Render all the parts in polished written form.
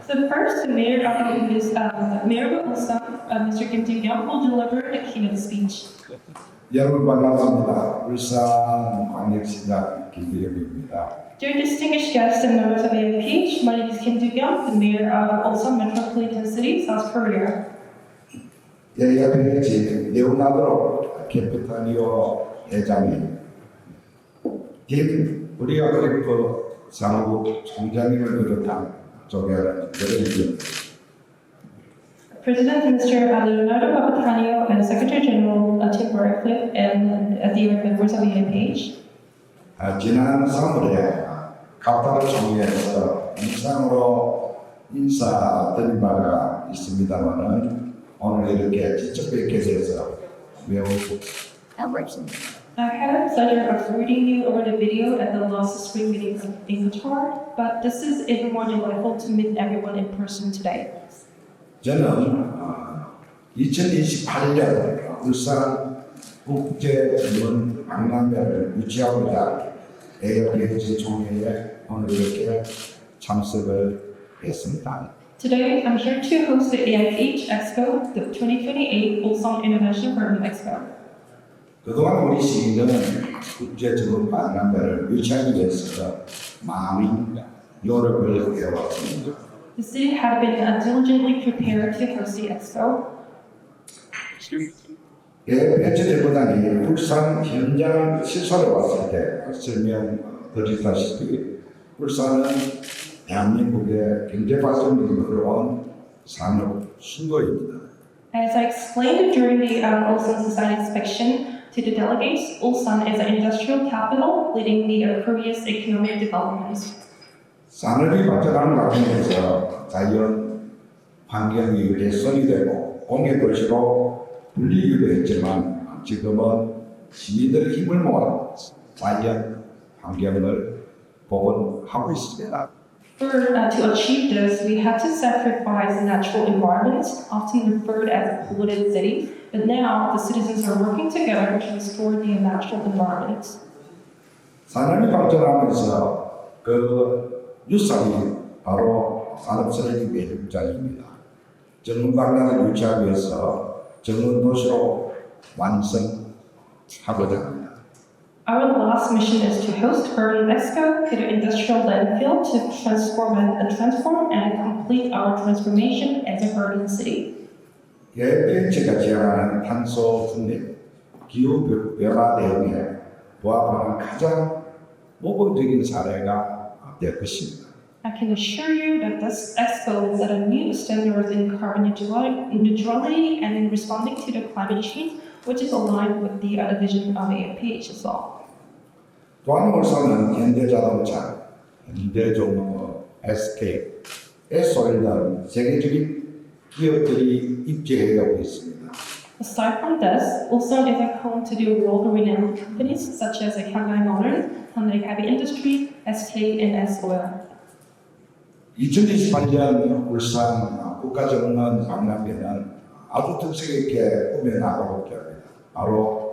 So first, the mayor of Ulsan, Mr. Kim Do-kyung, will deliver the keynote speech. 여러분 반갑습니다. 울산 광역시장 김기겸입니다. Dear distinguished guests and members of AIPH, my name is Kim Do-kyung, the mayor of Ulsan Metropolitan City, South Korea. AIPH 레오나르도 캐피탈리오 회장님, 김 우리가 그리고 사무국 총장님을 비롯한 조계를 President Mr. Leonardo Papatanio and Secretary General Tim Barcliffe and the other members of AIPH. 지난 3월에 카타르 총회에서 영상으로 인사드린 바가 있습니다만은 오늘 이렇게 직접 뵙게 돼서 매우 반갑습니다. I had the pleasure of greeting you over the video at the last spring meeting in Qatar, but this is even more delightful to meet everyone in person today. 저는 2028년 울산 국제전문 박람회를 유치하고자 AIPH 총회에 오늘 이렇게 참석을 했습니다. Today, I'm here to host the AIPH Expo, the 2028 Ulsan International Garden Expo. 그동안 우리 시는 국제전문 박람회를 유치하기 위해서 많은 노력을 해왔습니다. The city had been diligently prepared to host the expo. 며칠 전보다는 울산 현장 시설에 왔을 때 설명드리다시피 울산은 대한민국의 경제 발전을 이끌어온 산업 신도입니다. As I explained during the Ulsan Society inspection to the delegates, Ulsan is an industrial capital leading the Korea's economic development. 산업이 발전하는 과정에서 자연 환경이 개선이 되고 공개 도시로 불리기도 했지만 지금은 시민들의 힘을 모아 자연 환경을 복원하고 있습니다. To achieve this, we had to sacrifice natural environments, often referred as a polluted city, but now the citizens are working together to restore the natural environment. 산업이 발전하면서 그 유산이 바로 산업쓰레기 매립자입니다. 전문 박람회를 유치하기 위해서 전문 도시로 완성하거든요. Our last mission is to host Garden Expo to the industrial landfill to transform and complete our transformation as a garden city. AIPH가 지향하는 탄소 중립, 기후 변화 대응에 부합하는 가장 모범적인 사례가 될 것입니다. I can assure you that this expo will set a new standard in carbon neutrality and in responding to the climate change, which is aligned with the vision of AIPH as well. 또한 울산은 현대자동차, 현대종목, SK, S-오일 등 세계적인 기업들이 입지하고 있습니다. Aside from this, Ulsan is a home to the world-renowned companies such as Hyundai Motors, Hyundai Heavy Industry, SK, and S-Oil. 2028년 울산 국가전문 박람회는 아주 특색 있게 꾸며나가고 있습니다. 바로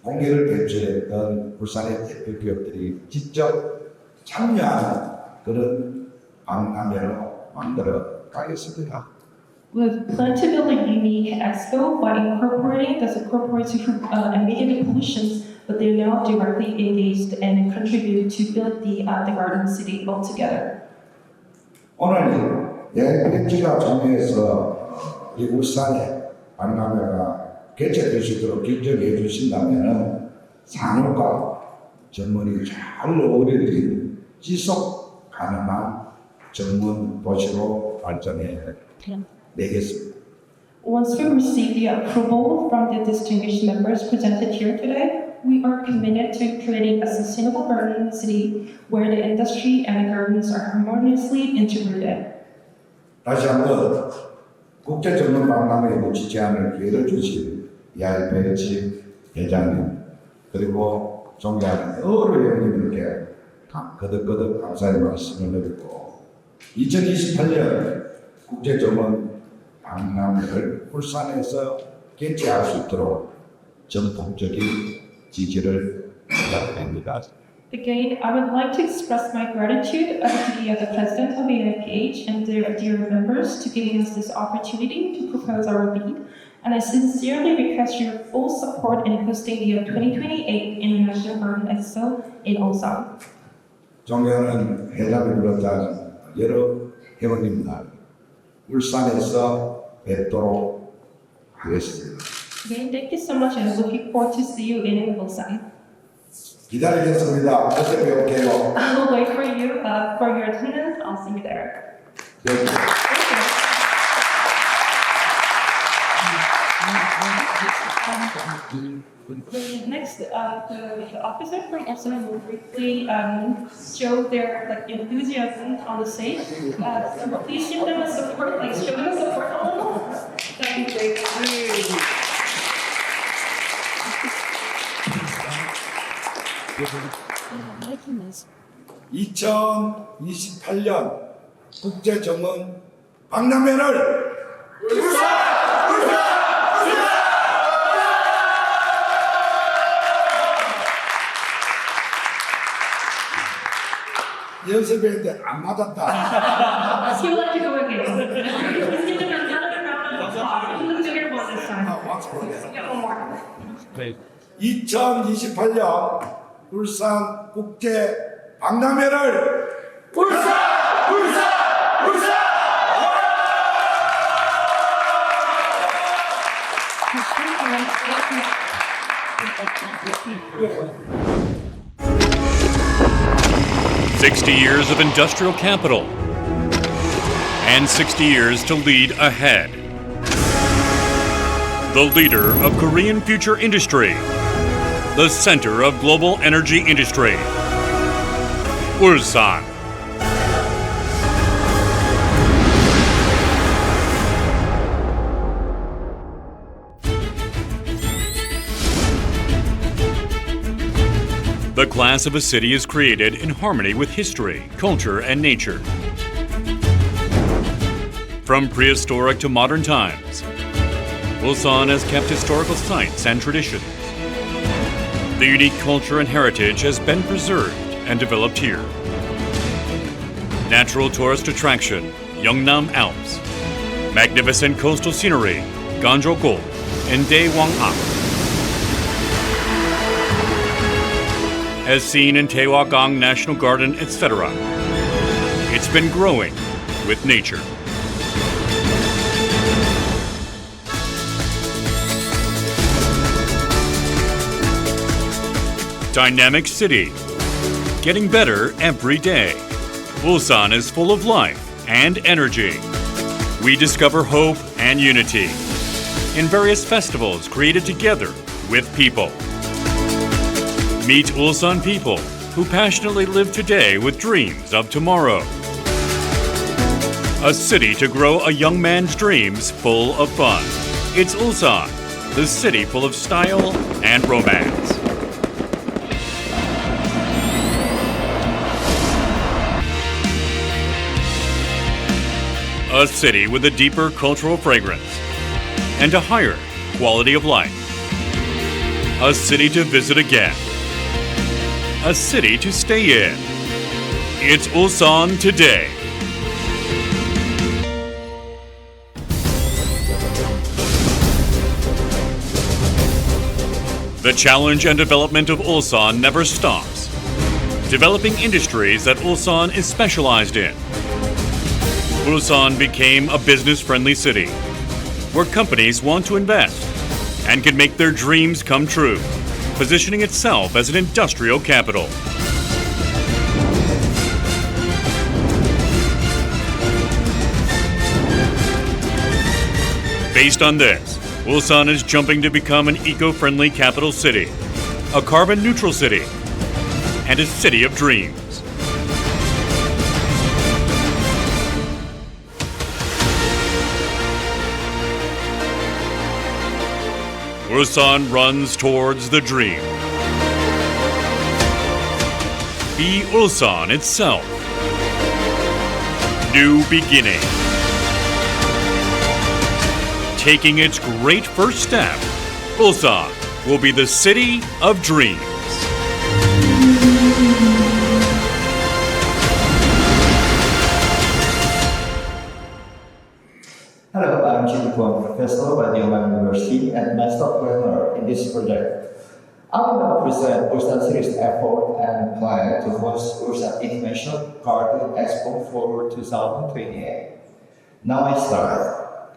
공개를 개최했던 울산의 대표 기업들이 직접 참여하는 그런 박람회로 만들어 가겠습니다. We plan to build a unique expo by incorporating the corporates who emitted pollution, but they are now directly engaged and contribute to build the garden city altogether. 오늘 AIPH가 총회에서 이 울산의 박람회가 개최될 수 있도록 결정해 주신다면 산업과 전문이 잘 어우러진 지속 가능한 전문 도시로 발전해 내겠습니다. Once we receive the approval from the distinguished members presented here today, we are committed to creating a sustainable garden city where the industry and the gardens are harmoniously integrated. 다시 한번 국제 전문 박람회에 무치 제안을 기회를 주신 AIPH 회장님 그리고 존경하는 여러 회원님들께 거듭거듭 감사의 말씀을 드리고 2028년 국제 전문 박람회를 울산에서 개최할 수 있도록 전폭적인 지지를 부탁드립니다. Again, I would like to express my gratitude to the President of AIPH and their dear members to giving us this opportunity to propose our bid, and I sincerely request your full support in hosting the 2028 International Garden Expo in Ulsan. 존경하는 회장을 비롯한 여러 회원님들, 울산에서 뵙도록 하겠습니다. Again, thank you so much and looking forward to see you in Ulsan. 기다리겠습니다. 어서 뵙게요. I will wait for you for your attendance. I'll see you there. 네. Thank you. Next, the officer from Ulsan will briefly show their enthusiasm on the stage. So please give them a support, show them support a little. That'd be great. 2028년 국제정원 박람회를 연습했는데 안 맞았다. He would like to go again. Please give them another round of applause. Let's do your one this time. Yeah, one more. 2028년 울산 국제 박람회를 "60 years of industrial capital and 60 years to lead ahead. The leader of Korean future industry, the center of global energy industry, Ulsan." The class of a city is created in harmony with history, culture, and nature. From prehistoric to modern times, Ulsan has kept historical sites and traditions. The unique culture and heritage has been preserved and developed here. Natural tourist attraction, Yeongnam Alps. Magnificent coastal scenery, Ganjo-go and Daewang-ak. As seen in Taewagang National Garden, etc. It's been growing with nature. Dynamic city, getting better every day. Ulsan is full of life and energy. We discover hope and unity in various festivals created together with people. Meet Ulsan people who passionately live today with dreams of tomorrow. A city to grow a young man's dreams full of fun. It's Ulsan, the city full of style and romance. A city with a deeper cultural fragrance and a higher quality of life. A city to visit again. A city to stay in. It's Ulsan today. The challenge and development of Ulsan never stops. Developing industries that Ulsan is specialized in. Ulsan became a business-friendly city where companies want to invest and can make their dreams come true, positioning itself as an industrial capital. Based on this, Ulsan is jumping to become an eco-friendly capital city, a carbon-neutral city, and a city of dreams. Ulsan runs towards the dream. Be Ulsan itself. New beginning. Taking its great first step, Ulsan will be the city of dreams. I'm Jin Kwon, professor at Ulsan University and master planner in this project. I will now present Ulsan City's effort and plan to host Ulsan International Garden Expo for 2028. Now I start.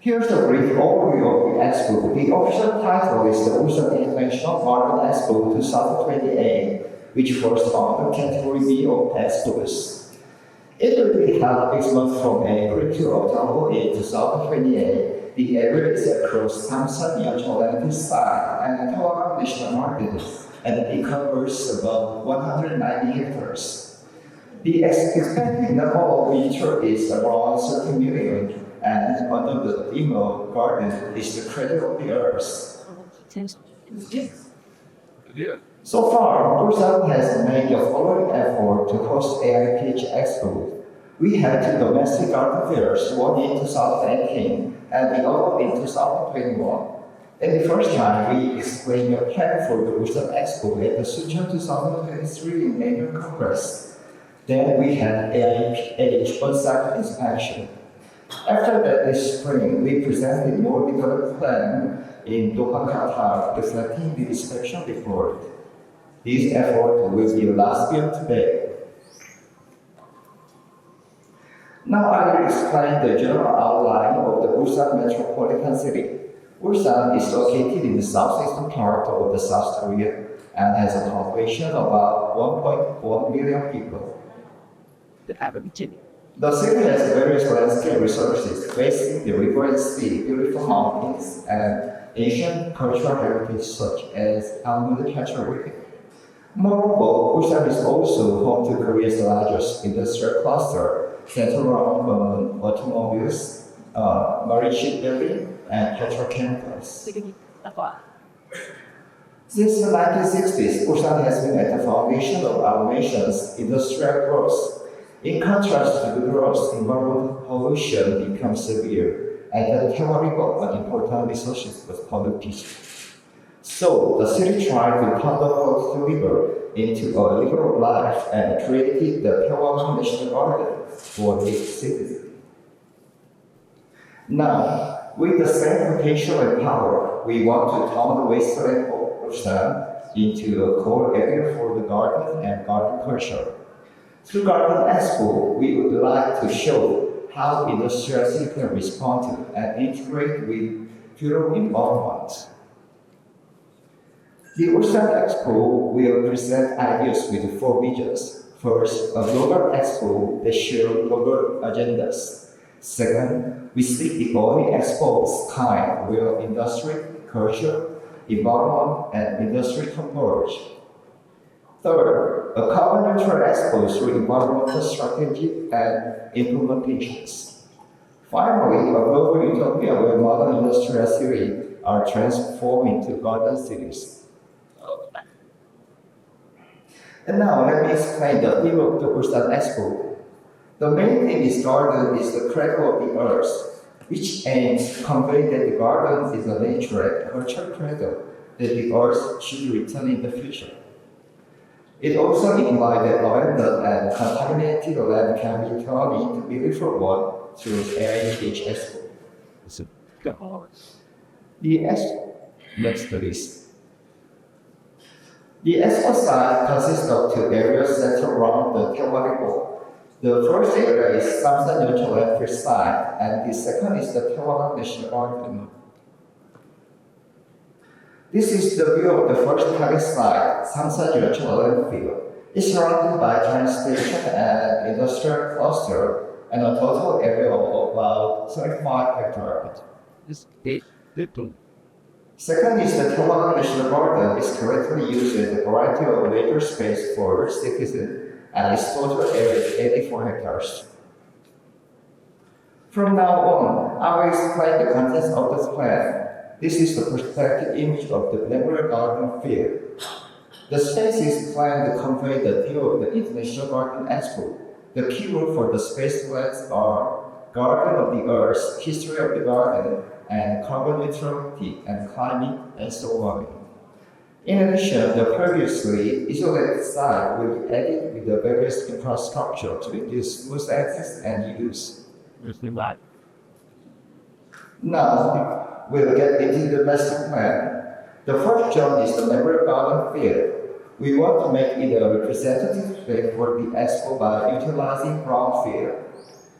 Here's a brief overview of the expo. The official title is the Ulsan International Garden Expo 2028, which falls under category B of expos. It will be held next month from April to October in 2028. The area is across Ulsan International site and Tawagan National Market, and it covers about 190 hectares. The expected number of visitors is around 30 million, and under the theme of garden is the cradle of the earth. So far, Ulsan has made the following effort to host AIPH Expo. We had two domestic garden fairs, one in 2018 and the other in 2021. And the first time, we explained the plan for the Ulsan Expo at the Ulsan 2023 Annual Congress. Then we had AIPH on-site inspection. After that, this spring, we presented more developed plan in Doha, Qatar, reflecting the inspection report. This effort will be last year today. Now I will explain the general outline of the Ulsan metropolitan city. Ulsan is located in the southeastern part of the South Korea and has a population of about 1.1 million people. The city has various landscape resources facing the river and sea, beautiful mountains, and ancient cultural heritage such as Almond Culture. Moreover, Ulsan is also home to Korea's largest industrial cluster, centered around automobiles, marine shipbuilding, and petrochemicals. Since the 1960s, Ulsan has been at the foundation of our nation's industrial growth. In contrast to the growth, environmental pollution becomes severe, and the Tawa River, an important resource, was polluted. So, the city tried to convert the river into a river of life and created the Tawa National Garden for the city. Now, with the same potential and power, we want to turn the wasteland of Ulsan into a core area for the garden and garden culture. Through Garden Expo, we would like to show how industrial city can respond to and integrate with rural environment. The Ulsan Expo will present ideas with four visions. First, a global expo that shares global agendas. Second, we seek the only expo of its kind where industry, culture, environment, and industry converge. Third, a carbon neutral expo through environmental strategy and implementations. Finally, a global utopia where modern industrial cities are transformed into garden cities. And now let me explain the theme of the Ulsan Expo. The main theme is garden is the cradle of the earth, which aims to convey that the garden is a natural and cultural cradle that the earth should return in the future. It also implies that abandoned and contaminated land can be turned into beautiful one through AIPH Expo. The Expo, next please. The expo site consists of two areas centered around the Tawa River. The first area is Ulsan International site, and the second is the Tawagan National Garden. This is the view of the first target site, Ulsan International Landfill. It's surrounded by train station and industrial cluster, and a total area of about 35 hectares. Second is the Tawagan National Garden is currently used as a variety of leisure space for citizens, and its total area is 84 hectares. From now on, I will explain the contents of this plan. This is the perspective image of the Memorial Garden Field. The space is planned to convey the theme of the International Garden Expo. The keyword for the space plans are Garden of the Earth, History of the Garden, and carbon neutrality and climate and so on. In addition, the previously isolated site will be added with the various infrastructure to reduce smooth access and use. Now, we'll get into the master plan. The first zone is the memorial garden field. We want to make it a representative space for the expo by utilizing ground field.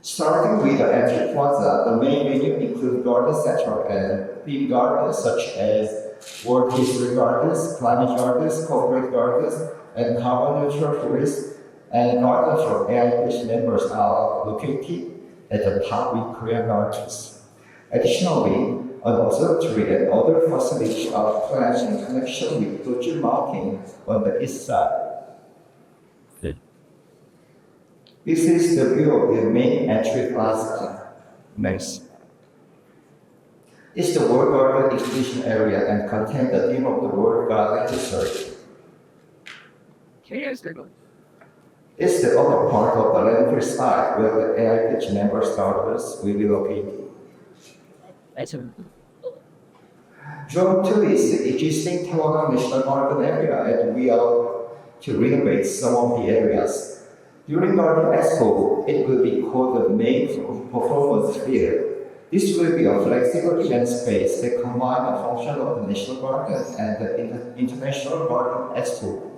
Starting with the entry plaza, the main venue includes garden center and theme gardens such as World History Gardens, Climate Gardens, Corporate Gardens, and Carbon Neutral Forests, and gardens for AIPH members are located at the top with Korean gardens. Additionally, an observatory and other facilities are planned in connection with Doju Mountain on the east side. This is the view of the main entry plaza. Next. It's the World Garden exhibition area and contains the theme of the World Garden Research. It's the other part of the landfill site where the AIPH member gardens will be located. Zone 2 is the existing Tawagan National Garden area, and we are to renovate some of the areas. During Garden Expo, it will be called the main performance field. This will be a flexible event space that combines the function of the National Garden and the International Garden Expo.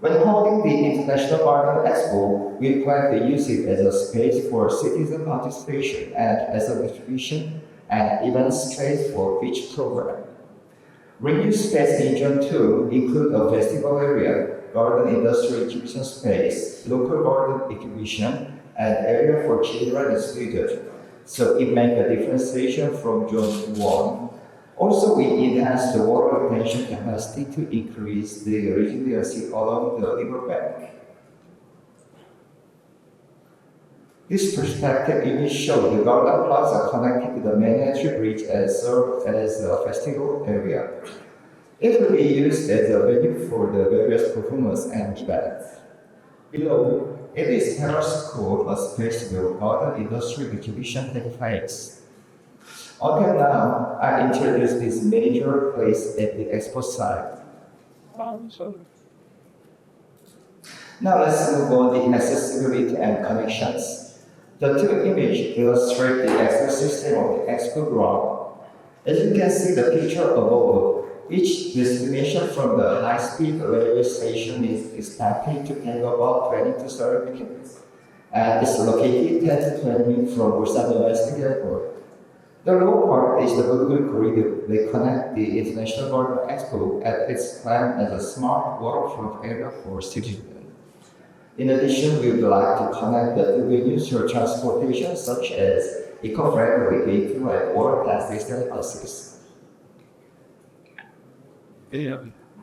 When holding the International Garden Expo, we plan to use it as a space for citizen participation and as an exhibition and event space for each program. Renew space in Zone 2 include a festival area, garden industry exhibition space, local garden exhibition, and area for children and students. So it makes a differentiation from Zone 1. Also, we enhance the water retention capacity to increase the resiliency along the riverbank. This perspective image shows the Garden Plaza connected to the main entry bridge and served as a festival area. It will be used as a venue for the various performances and events. Below, it is Terrace School, a space where garden industry exhibition takes place. Until now, I introduced this major place at the expo site. Now let's move on to accessibility and connections. The two images illustrate the access system of the expo ground. As you can see the picture above, each destination from the high-speed railway station is expected to take about 20 to 30 minutes, and it's located 10 to 20 minutes from Ulsan International Airport. The lower part is the Google corridor that connects the International Garden Expo and its planned as a smart waterfront area for citizens. In addition, we would like to connect the two venues for transportation such as eco-friendly vehicle and water taxis and buses.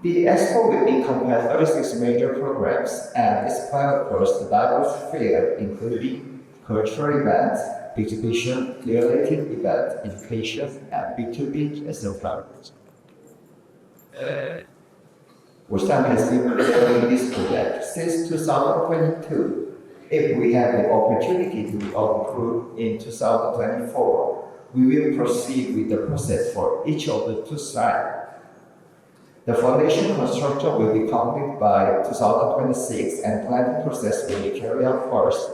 The expo will encompass 36 major programs and is planned across the diverse field, including cultural events, exhibition, related events, education, and B2B as well. Ulsan has been preparing this project since 2022. If we have the opportunity to approve in 2024, we will proceed with the process for each of the two sites. The foundation construction will be completed by 2026 and planning process will be carried out first,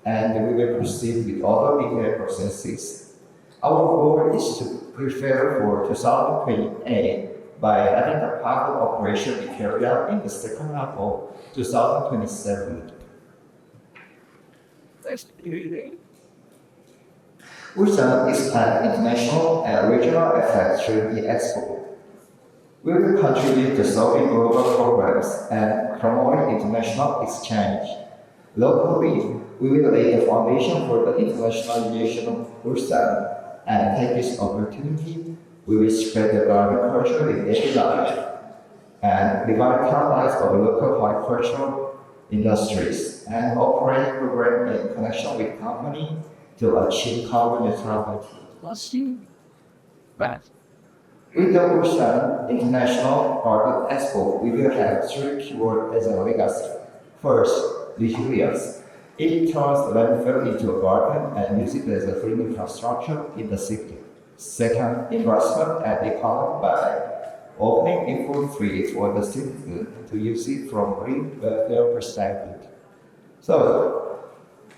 and we will proceed with other detailed processes. Our goal is to prepare for 2028 by having the pilot operation be carried out in the second half of 2027. Ulsan is an international and regional effect during the expo. We will contribute to solving global programs and promoting international exchange. Locally, we will lay the foundation for the internationalization of Ulsan and take this opportunity. We will spread the garden culture in daily life and revitalize our local horticultural industries and operate programs in connection with companies to achieve carbon neutrality. With the Ulsan International Garden Expo, we will have three keywords as a legacy. First, resilience. It turns landfill into a garden and uses it as a green infrastructure in the city. Second, investment and economy by opening equal free for the citizen to use it from green welfare perspective. Third,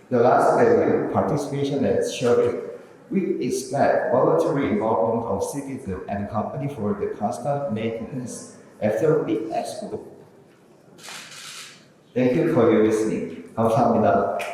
The last value, participation and sharing. We expect voluntary involvement of citizens and company for the constant maintenance after the expo. Thank you for your listening. 감사합니다.